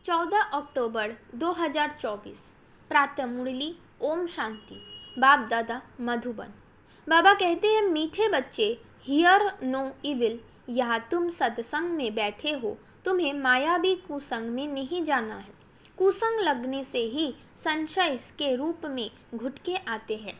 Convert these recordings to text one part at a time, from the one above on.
14 अक्टूबर 2024 प्रातः मुरली। ओम शांति। बाप दादा मधुबन। बाबा कहते हैं, मीठे बच्चे, हियर नो इविल। यहाँ तुम सत्संग में बैठे हो, तुम्हें मायावी कुसंग में नहीं जाना है। कुसंग लगने से ही संशय के रूप में घुटके आते हैं।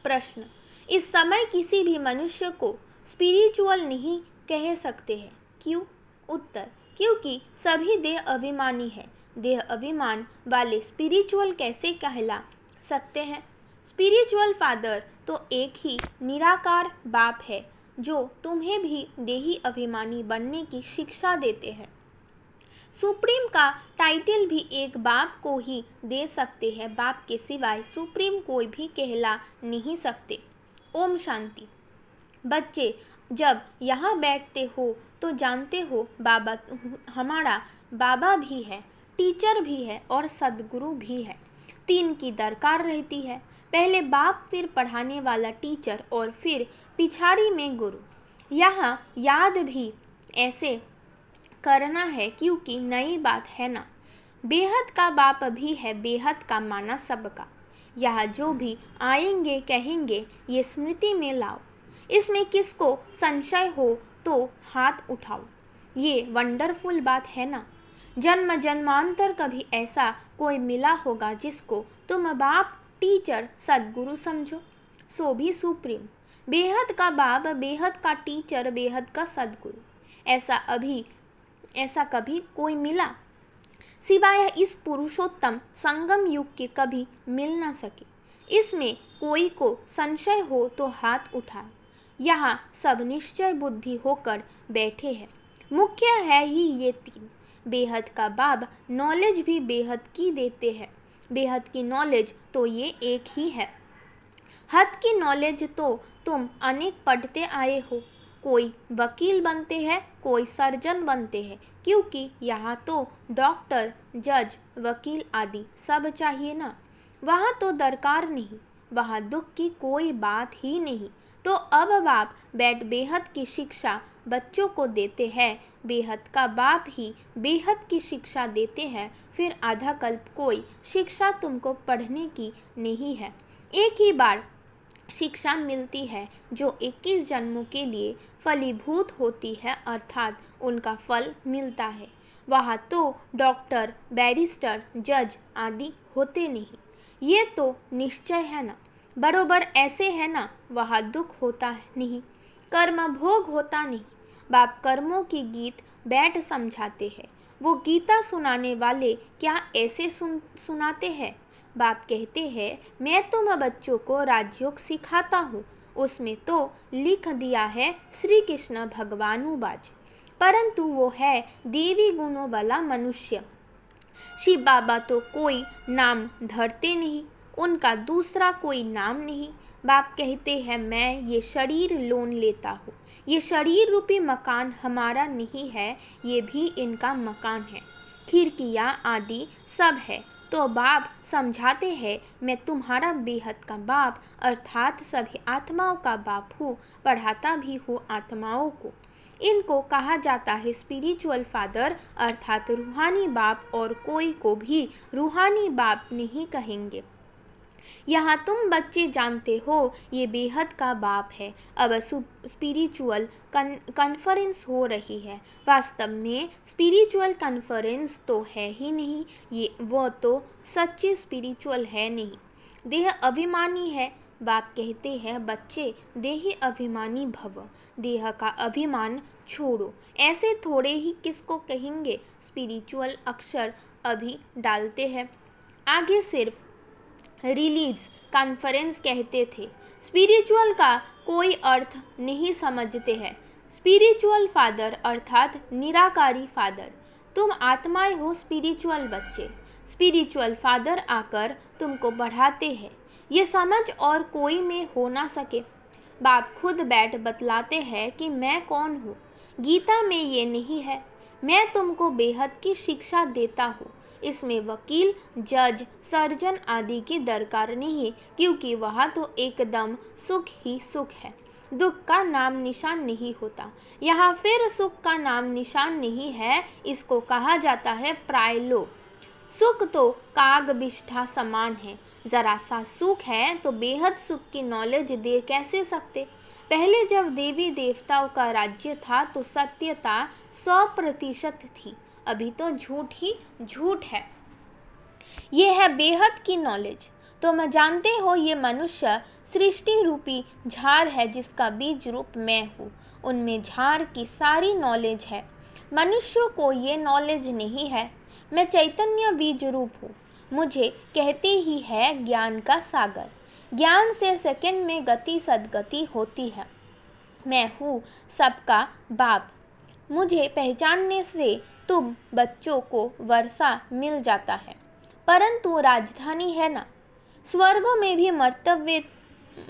प्रश्न, इस समय किसी भी मनुष्य को स्पिरिचुअल नहीं कह सकते हैं, क्यों? उत्तर, क्योंकि सभी देह अभिमानी है। देह अभिमान वाले स्पिरिचुअल कैसे कहला सकते हैं? स्पिरिचुअल फादर तो एक ही निराकार बाप है जो तुम्हें भी देही अभिमानी बनने की शिक्षा देते हैं। सुप्रीम का टाइटल भी एक बाप को ही दे सकते हैं। बाप के सिवाय सुप्रीम कोई भी कहला नहीं सकते। ओम शांति। बच्चे, जब यहाँ बैठते हो तो जानते हो बाबा हमारा बाबा भी है, टीचर भी है और सदगुरु भी है। तीन की दरकार रहती है, पहले बाप, फिर पढ़ाने वाला टीचर और फिर पिछाड़ी में गुरु। यहाँ याद भी ऐसे करना है क्योंकि नई बात है ना। बेहद का बाप भी है, बेहद का माना सबका। यहाँ जो भी आएंगे कहेंगे ये स्मृति में लाओ। इसमें किसको संशय हो तो हाथ उठाओ। ये वंडरफुल बात है ना। जन्म जन्मांतर कभी ऐसा कोई मिला होगा जिसको तुम बाप, टीचर, सदगुरु समझो, सो भी सुप्रीम। बेहद का बाप, बेहद का टीचर, बेहद का सदगुरु, ऐसा कभी कोई मिला? सिवाय इस पुरुषोत्तम संगम युग के कभी मिल ना सके। इसमें कोई को संशय हो तो हाथ उठाए। यहाँ सब निश्चय बुद्धि होकर बैठे हैं। मुख्य है ही ये तीन। बेहद का बाप नॉलेज भी बेहद की देते हैं। बेहद की नॉलेज तो ये एक ही है। हद की नॉलेज तो तुम अनेक पढ़ते आए हो। कोई वकील बनते हैं, कोई सर्जन बनते हैं, क्योंकि यहाँ तो डॉक्टर, जज, वकील आदि सब चाहिए ना। वहाँ तो दरकार नहीं, वहाँ दुख की कोई बात ही नहीं। तो अब बाप बैठ बेहद की शिक्षा बच्चों को देते हैं। बेहद का बाप ही बेहद की शिक्षा देते हैं। फिर आधा कल्प कोई शिक्षा तुमको पढ़ने की नहीं है। एक ही बार शिक्षा मिलती है जो 21 जन्मों के लिए फलीभूत होती है, अर्थात उनका फल मिलता है। वहाँ तो डॉक्टर, बैरिस्टर, जज आदि होते नहीं। ये तो निश्चय है ना। बरोबर ऐसे है ना। वहाँ दुख होता नहीं, कर्म भोग होता नहीं। बाप कर्मों की गीत बैठ समझाते हैं। वो गीता सुनाने वाले क्या ऐसे सुनाते हैं? बाप कहते हैं, मैं तुम बच्चों को राजयोग सिखाता हूँ। उसमें तो लिख दिया है श्री कृष्ण भगवानुवाच, परंतु वो है देवी गुणों वाला मनुष्य। शिव बाबा तो कोई नाम धरते नहीं, उनका दूसरा कोई नाम नहीं। बाप कहते हैं, मैं ये शरीर लोन लेता हूँ। ये शरीर रूपी मकान हमारा नहीं है, ये भी इनका मकान है। खिड़कियाँ आदि सब है। तो बाप समझाते हैं, मैं तुम्हारा बेहद का बाप अर्थात सभी आत्माओं का बाप हूँ, पढ़ाता भी हूँ आत्माओं को। इनको कहा जाता है स्पिरिचुअल फादर अर्थात रूहानी बाप, और कोई को भी रूहानी बाप नहीं कहेंगे। यहाँ तुम बच्चे जानते हो ये बेहद का बाप है। अब स्पिरिचुअल कॉन्फ्रेंस हो रही है। वास्तव में स्पिरिचुअल कॉन्फ्रेंस तो है ही नहीं, ये वो तो सच्ची स्पिरिचुअल है नहीं। देह अभिमानी है। बाप कहते हैं, बच्चे देही अभिमानी भव, देह का अभिमान छोड़ो। ऐसे थोड़े ही किसको कहेंगे स्पिरिचुअल अक्षर अभी डालते हैं। आगे सिर्फ रिलीज कॉन्फ्रेंस कहते थे। स्पिरिचुअल का कोई अर्थ नहीं समझते हैं। स्पिरिचुअल फादर अर्थात निराकारी फादर। तुम आत्माएं हो स्पिरिचुअल बच्चे। स्पिरिचुअल फादर आकर तुमको बढ़ाते हैं। ये समझ और कोई में हो ना सके। बाप खुद बैठ बतलाते हैं कि मैं कौन हूँ। गीता में ये नहीं है। मैं तुमको बेहद की शिक्षा देता हूँ। इसमें वकील, जज, सर्जन आदि की दरकार नहीं, क्योंकि वहाँ तो एकदम सुख ही सुख है। दुख का नाम निशान नहीं होता। यहाँ फिर सुख का नाम निशान नहीं है, इसको कहा जाता है प्रायलोक। सुख तो काग बिष्ठा समान है, जरा सा सुख है तो बेहद सुख की नॉलेज दे कैसे सकते। पहले जब देवी देवताओं का राज्य था तो सत्यता 100% थी, अभी तो झूठ ही झूठ है। ये है बेहद की नॉलेज। तो मैं जानते हो ये मनुष्य सृष्टि रूपी झाड़ है जिसका बीज रूप मैं हूँ। उनमें झाड़ की सारी नॉलेज है, मनुष्यों को ये नॉलेज नहीं है। मैं चैतन्य बीज रूप हूँ, मुझे कहते ही है ज्ञान का सागर। ज्ञान से सेकंड में गति सदगति होती है। मैं हूँ सबका बाप, मुझे पहचानने से तुम बच्चों को वर्षा मिल जाता है। परंतु राजधानी है ना, स्वर्गों में भी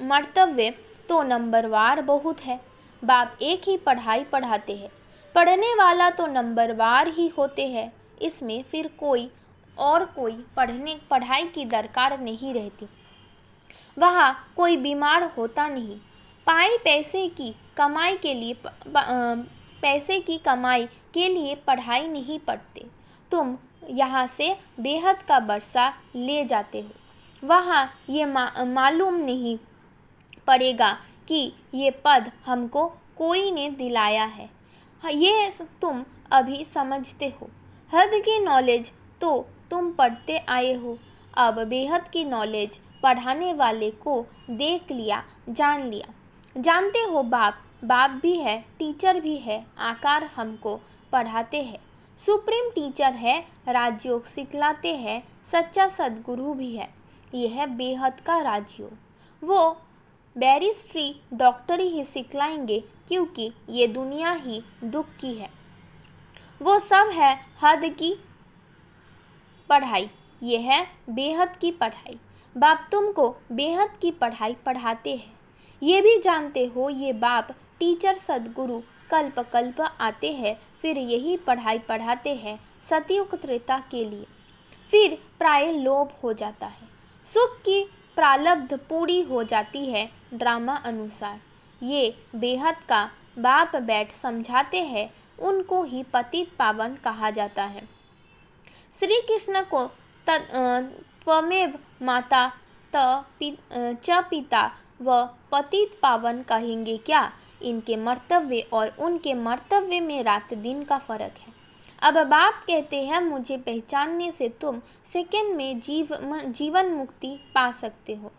मर्तव्य तो नंबरवार बहुत है। बाप एक ही पढ़ाई पढ़ाते हैं, पढ़ने वाला तो नंबरवार ही होते हैं। इसमें फिर कोई पढ़ाई की दरकार नहीं रहती। वहाँ कोई बीमार होता नहीं। पैसे की कमाई के लिए पढ़ाई नहीं पढ़ते। तुम यहाँ से बेहद का बरसा ले जाते हो, वहाँ ये मालूम नहीं पड़ेगा कि ये पद हमको कोई ने दिलाया है। ये तुम अभी समझते हो। हद की नॉलेज तो तुम पढ़ते आए हो, अब बेहद की नॉलेज पढ़ाने वाले को देख लिया, जान लिया। जानते हो बाप भी है, टीचर भी है, आकार हमको पढ़ाते हैं। सुप्रीम टीचर है, राजयोग सिखलाते हैं, सच्चा सदगुरु भी है। यह है बेहद का राजयोग। वो बैरिस्ट्री डॉक्टरी ही सिखलाएंगे क्योंकि ये दुनिया ही दुख की है। वो सब है हद की पढ़ाई, ये है बेहद की पढ़ाई। बाप तुमको बेहद की पढ़ाई पढ़ाते हैं। ये भी जानते हो ये बाप टीचर सदगुरु कल्प कल्प आते हैं, फिर यही पढ़ाई पढ़ाते हैं सतयुग त्रेता के लिए। फिर प्राय लोभ हो जाता है, सुख की प्रालब्ध पूरी हो जाती है ड्रामा अनुसार। ये बेहद का बाप बैठ समझाते हैं, उनको ही पतित पावन कहा जाता है। श्री कृष्ण को त्वमेव माता च पिता व पतित पावन कहेंगे क्या? इनके मर्तव्य और उनके मर्तव्य में रात दिन का फर्क है। अब बाप कहते हैं मुझे पहचानने से तुम सेकंड में जीवन मुक्ति पा सकते हो।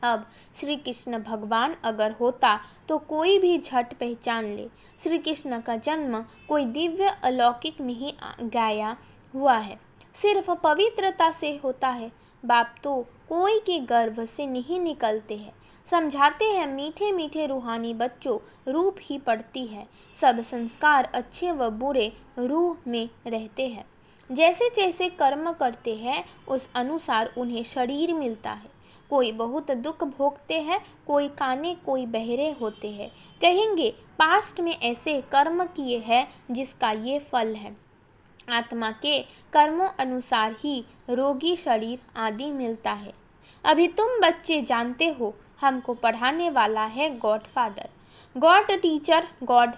अब श्री कृष्ण भगवान अगर होता तो कोई भी झट पहचान ले। श्री कृष्ण का जन्म कोई दिव्य अलौकिक नहीं गाया हुआ है, सिर्फ पवित्रता से होता है। बाप तो कोई के गर्भ से नहीं निकलते हैं। समझाते हैं मीठे मीठे रूहानी बच्चों, रूप ही पड़ती है। सब संस्कार अच्छे व बुरे रूह में रहते हैं। जैसे जैसे कर्म करते हैं उस अनुसार उन्हें शरीर मिलता है। कोई बहुत दुख भोगते हैं, कोई काने कोई बहरे होते हैं। कहेंगे पास्ट में ऐसे कर्म किए हैं जिसका ये फल है। आत्मा के कर्मों अनुसार ही रोगी शरीर आदि मिलता है। अभी तुम बच्चे जानते हो हमको पढ़ाने वाला है God father, God teacher, God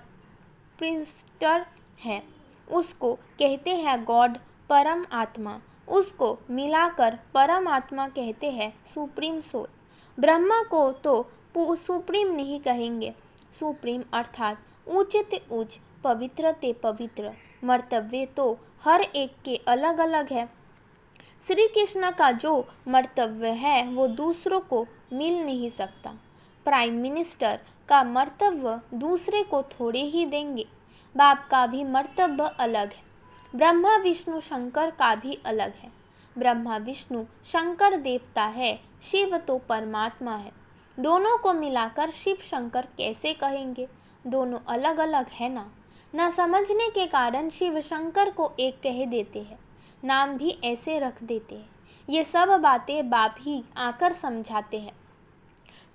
preceptor है। उसको कहते हैं गॉड परम आत्मा, उसको मिलाकर परम आत्मा कहते हैं सुप्रीम सोल। ब्रह्मा को तो सुप्रीम नहीं कहेंगे। सुप्रीम अर्थात ऊंचे ते ऊंच, पवित्र ते पवित्र। मर्तव्य तो हर एक के अलग अलग है। श्री कृष्ण का जो मर्तव्य है वो दूसरों को मिल नहीं सकता। प्राइम मिनिस्टर का मर्तव्य दूसरे को थोड़े ही देंगे। बाप का भी मर्तव्य अलग है। ब्रह्मा विष्णु शंकर का भी अलग है। ब्रह्मा विष्णु शंकर देवता है, शिव तो परमात्मा है। दोनों को मिलाकर शिव शंकर कैसे कहेंगे? दोनों अलग अलग है ना समझने के कारण शिव शंकर को एक कह देते हैं, नाम भी ऐसे रख देते हैं। ये सब बातें बाप ही आकर समझाते हैं।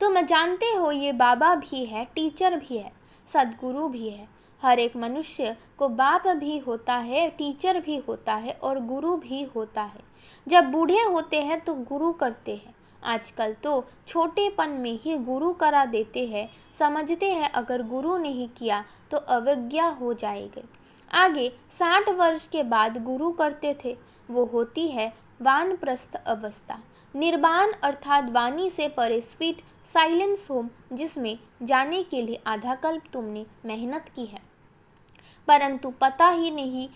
तुम जानते हो ये बाबा भी है, टीचर भी है, सदगुरु भी है। हर एक मनुष्य को बाप भी होता है, टीचर भी होता है और गुरु भी होता है। जब बूढ़े होते हैं तो गुरु करते हैं, आजकल तो छोटेपन में ही गुरु करा देते हैं, समझते हैं अगर गुरु नहीं किया तो अवज्ञा हो जाएगी। आगे 60 वर्ष के बाद गुरु करते थे, वो होती है वानप्रस्थ अवस्था। निर्वाण अर्थात वाणी से परे स्वीट साइलेंस होम, जिसमें जाने के लिए आधा कल्प तुमने मेहनत की है, परंतु पता ही नहीं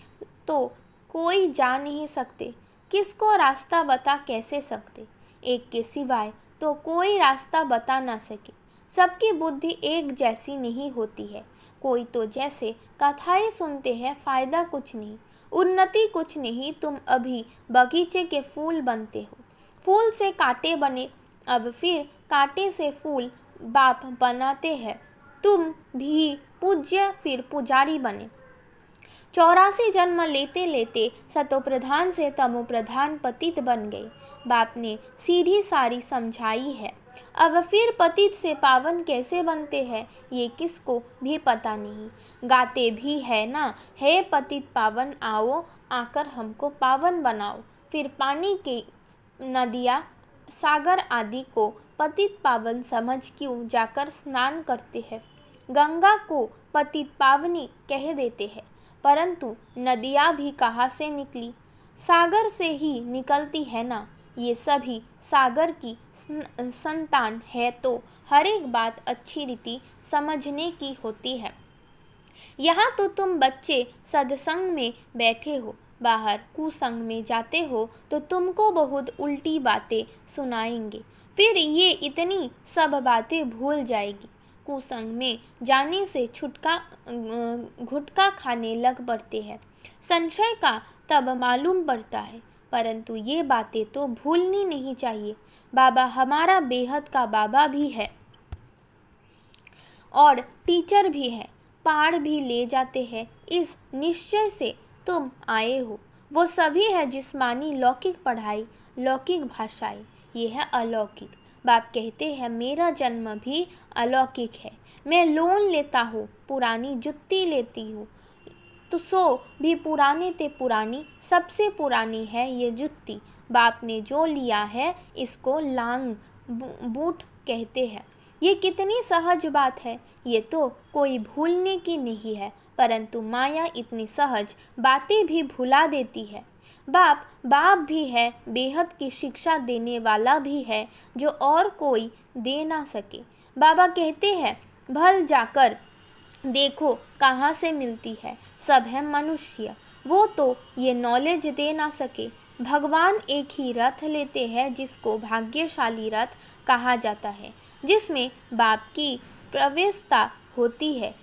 तो कोई जा नहीं सकते, किसको रास्ता बता कैसे सकते, एक के सिवाय तो कोई रास्ता बता ना सके। सबकी बुद्धि एक जैसी नहीं होती है, कोई तो जैसे कथाएं सुनते हैं, फायदा कुछ नहीं, उन्नति कुछ नहीं, तुम अभी बगीचे के फूल बनते हो, फूल से कांटे बने, अब फिर कांटे से फूल बाप बनाते हैं, तुम भी पूज्य फिर पुजारी बने। 84 जन्म लेते लेते सतोप्रधान से तमोप्रधान पतित बन गए। बाप ने सीधी सारी समझाई है। अब फिर पतित से पावन कैसे बनते हैं ये किसको भी पता नहीं। गाते भी है ना, हे पतित पावन आओ, आकर हमको पावन बनाओ। फिर पानी के नदियाँ सागर आदि को पतित पावन समझ क्यों जाकर स्नान करते हैं। गंगा को पतित पावनी कह देते हैं, परंतु नदियाँ भी कहाँ से निकली, सागर से ही निकलती है ना। ये सभी सागर की संतान है, तो हर एक बात अच्छी रीति समझने की होती है। यहाँ तो तुम बच्चे सत्संग में बैठे हो, बाहर कुसंग में जाते हो तो तुमको बहुत उल्टी बातें सुनाएंगे, फिर ये इतनी सब बातें भूल जाएगी। कुसंग में जाने से गुटखा खाने लग पड़ते हैं, संशय का तब मालूम पड़ता है, परंतु ये बातें तो भूलनी नहीं चाहिए। बाबा हमारा बेहद का बाबा भी है और टीचर भी है, पार भी ले जाते हैं, इस निश्चय से तुम आए हो। वो सभी है जिस्मानी लौकिक पढ़ाई, लौकिक भाषाएं, ये है अलौकिक। बाप कहते हैं मेरा जन्म भी अलौकिक है, मैं लोन लेता हूँ, पुरानी जुत्ती लेती हूँ, तो सो भी पुराने ते पुरानी, सबसे पुरानी है ये जुत्ती। बाप ने जो लिया है इसको लांग बूट कहते हैं। ये कितनी सहज बात है, ये तो कोई भूलने की नहीं है, परंतु माया इतनी सहज बातें भी भुला देती है। बाप भी है, बेहद की शिक्षा देने वाला भी है, जो और कोई दे ना सके। बाबा कहते हैं भल जाकर देखो कहाँ से मिलती है, सब है मनुष्य, वो तो ये नॉलेज दे ना सके। भगवान एक ही रथ लेते हैं जिसको भाग्यशाली रथ कहा जाता है, जिसमें बाप की प्रवेशता होती है।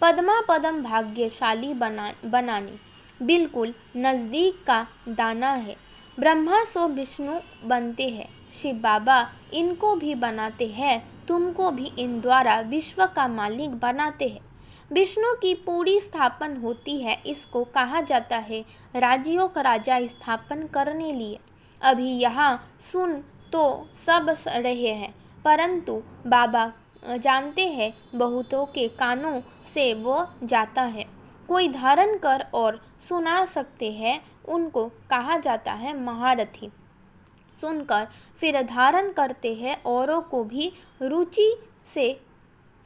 पद्मा पदम भाग्यशाली बनाने बिल्कुल नज़दीक का दाना है। ब्रह्मा सो विष्णु बनते हैं, शिव बाबा इनको भी बनाते हैं, तुमको भी इन द्वारा विश्व का मालिक बनाते हैं। विष्णु की पूरी स्थापन होती है, इसको कहा जाता है राज्यों का राजा स्थापन करने लिए। अभी यहाँ सुन तो सब रहे हैं, परंतु बाबा जानते हैं बहुतों के कानों से वो जाता है। कोई धारण कर और सुना सकते हैं, उनको कहा जाता है महारथी। सुनकर फिर धारण करते हैं, औरों को भी रुचि से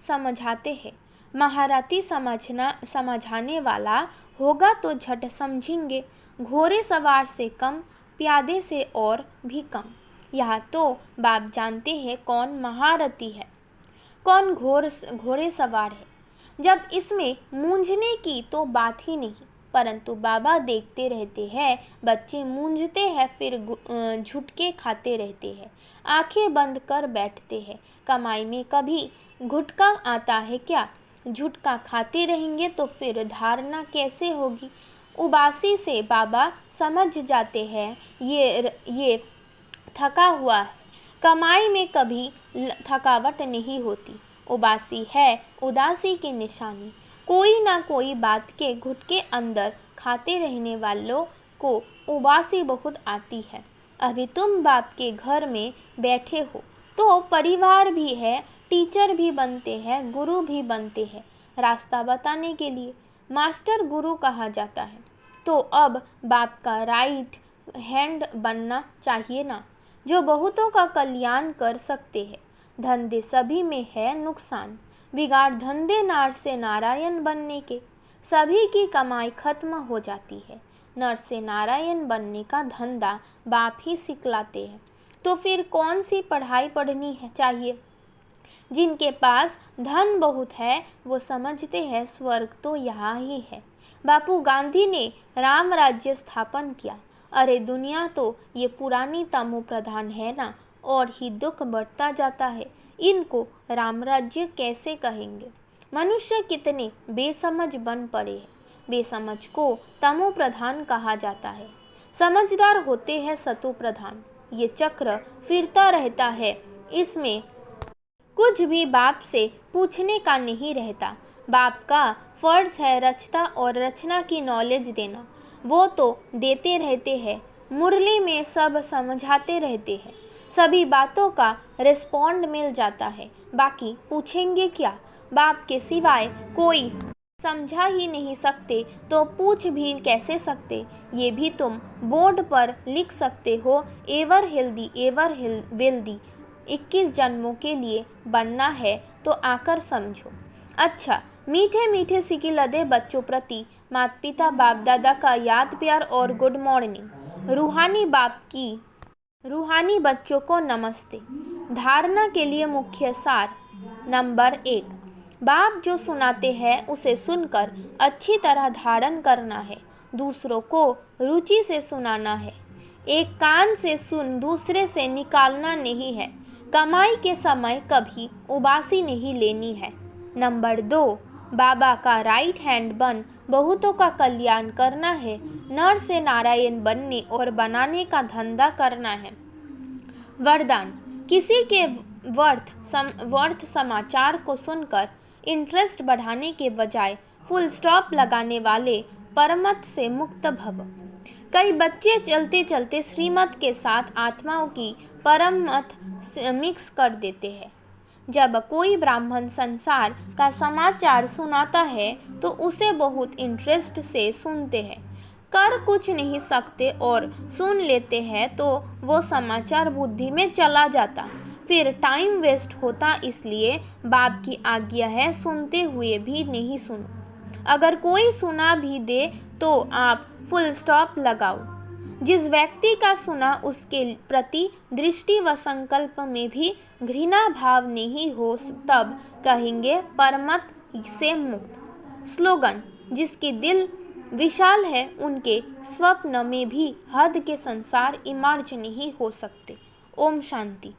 समझाते हैं। महारथी समझाने वाला होगा तो झट समझेंगे, घोड़े सवार से कम, प्यादे से और भी कम। यह तो बाप जानते हैं कौन महारथी है, कौन घोड़े सवार है। जब इसमें मूंझने की तो बात ही नहीं, परंतु बाबा देखते रहते हैं, बच्चे मूंझते हैं, फिर झुटके खाते रहते हैं, आंखें बंद कर बैठते हैं। कमाई में कभी गुटखा आता है क्या? झुटका खाते रहेंगे तो फिर धारणा कैसे होगी? उबासी से बाबा समझ जाते हैं ये थका हुआ है। कमाई में कभी थकावट नहीं होती, उबासी है उदासी की निशानी। कोई ना कोई बात के घुटके अंदर खाते रहने वालों को उबासी बहुत आती है। अभी तुम बाप के घर में बैठे हो तो परिवार भी है, टीचर भी बनते हैं, गुरु भी बनते हैं। रास्ता बताने के लिए मास्टर गुरु कहा जाता है, तो अब बाप का राइट हैंड बनना चाहिए ना। जो बहुतों का कल्याण कर सकते हैं। धंधे सभी में है नुकसान, बिगाड़ धंधे नर से नारायण बनने के। सभी की कमाई खत्म हो जाती है। नर से नारायण बनने का धंधा बाप ही सिखलाते हैं। तो फिर कौन सी पढ़ाई पढ़नी है चाहिए? जिनके पास धन बहुत है वो समझते हैं स्वर्ग तो यहाँ ही है। बापू गांधी ने राम राज्य स्थापन किया। अरे दुनिया तो ये पुरानी तमो प्रधान है ना, और ही दुख बढ़ता जाता है। इनको राम राज्य कैसे कहेंगे? मनुष्य कितने बेसमझ बन पड़े हैं। बेसमझ को तमो प्रधान कहा जाता है। समझदार होते हैं सतो प्रधान। ये चक्र फिरता रहता है। इसमें कुछ भी बाप से पूछने का नहीं रहता। बाप का फर्ज है रचता और रचना की नॉलेज देना। वो तो देते रहते हैं, मुरली में सब समझाते रहते हैं। सभी बातों का रिस्पॉन्ड मिल जाता है। बाकी पूछेंगे क्या? बाप के सिवाय कोई समझा ही नहीं सकते तो पूछ भी कैसे सकते? ये भी तुम बोर्ड पर लिख सकते हो, एवर हेल्दी एवर वेल्दी। 21 जन्मों के लिए बनना है तो आकर समझो। अच्छा, मीठे मीठे सिकी लदे बच्चों प्रति माता पिता बाप दादा का याद प्यार और गुड मॉर्निंग। रूहानी बच्चों को नमस्ते। धारणा के लिए मुख्य सार। नंबर 1, बाप जो सुनाते हैं उसे सुनकर अच्छी तरह धारण करना है। दूसरों को रुचि से सुनाना है। एक कान से सुन दूसरे से निकालना नहीं है। कमाई के समय कभी उबासी नहीं लेनी है। नंबर 2, बाबा का राइट हैंड बन बहुतों का कल्याण करना है। नर से नारायण बनने और बनाने का धंधा करना है। वरदान, किसी के वर्थ समाचार को सुनकर इंटरेस्ट बढ़ाने के बजाय फुल स्टॉप लगाने वाले परमत से मुक्त भव। कई बच्चे चलते चलते श्रीमत के साथ आत्माओं की परमत मिक्स कर देते हैं। जब कोई ब्राह्मण संसार का समाचार सुनाता है तो उसे बहुत इंटरेस्ट से सुनते हैं। कर कुछ नहीं सकते और सुन लेते हैं तो वो समाचार बुद्धि में चला जाता, फिर टाइम वेस्ट होता। इसलिए बाप की आज्ञा है सुनते हुए भी नहीं सुनो। अगर कोई सुना भी दे तो आप फुल स्टॉप लगाओ। जिस व्यक्ति का सुना उसके प्रति दृष्टि व संकल्प में भी घृणा भाव नहीं हो तब कहेंगे परमत से मुक्त। स्लोगन, जिसकी दिल विशाल है उनके स्वप्न में भी हद के संसार इमर्ज नहीं हो सकते। ओम शांति।